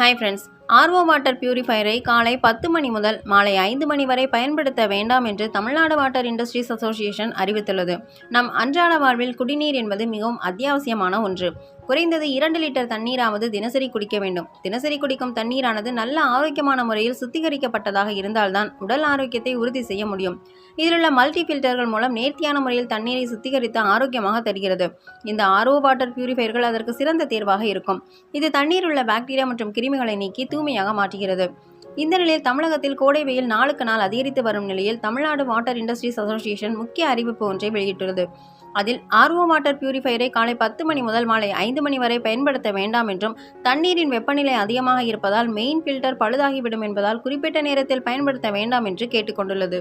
Hi friends, RO water பியூரிஃபையரை காலை 10 மணி முதல் மாலை 5 மணி வரை பயன்படுத்த வேண்டாம் என்று தமிழ்நாடு வாட்டர் இண்டஸ்ட்ரீஸ் அசோசியேஷன் அறிவித்துள்ளது. நம் அன்றாட வாழ்வில் குடிநீர் என்பது மிகவும் அத்தியாவசியமான ஒன்று. குறைந்தது 2 லிட்டர் தண்ணீராவது தினசரி குடிக்க வேண்டும். தினசரி குடிக்கும் தண்ணீரானது நல்ல ஆரோக்கியமான முறையில் சுத்திகரிக்கப்பட்டதாக இருந்தால்தான் உடல் ஆரோக்கியத்தை உறுதி செய்ய முடியும். இதிலுள்ள மல்டி ஃபில்டர்கள் மூலம் நேர்த்தியான முறையில் தண்ணீரை சுத்திகரித்து ஆரோக்கியமாக தருகிறது. இந்த ஆர்ஓ வாட்டர் பியூரிஃபையர்கள் அதற்கு சிறந்த தேர்வாக இருக்கும். இது தண்ணீர் உள்ள பாக்டீரியா மற்றும் கிருமிகளை நீக்கி தூய்மையாக மாற்றுகிறது. இந்த நிலையில் தமிழகத்தில் கோடை வெயில் நாளுக்கு நாள் அதிகரித்து வரும் நிலையில் தமிழ்நாடு வாட்டர் இண்டஸ்ட்ரீஸ் அசோசியேஷன் முக்கிய அறிவிப்பு ஒன்றை வெளியிட்டுள்ளது. அதில் ஆர்ஓ வாட்டர் பியூரிஃபையரை காலை 10 மணி முதல் மாலை 5 மணி வரை பயன்படுத்த வேண்டாம் என்றும், தண்ணீரின் வெப்பநிலை அதிகமாக இருப்பதால் மெயின் ஃபில்டர் பழுதாகிவிடும் என்பதால் குறிப்பிட்ட நேரத்தில் பயன்படுத்த வேண்டாம் என்று கேட்டுக்கொண்டுள்ளது.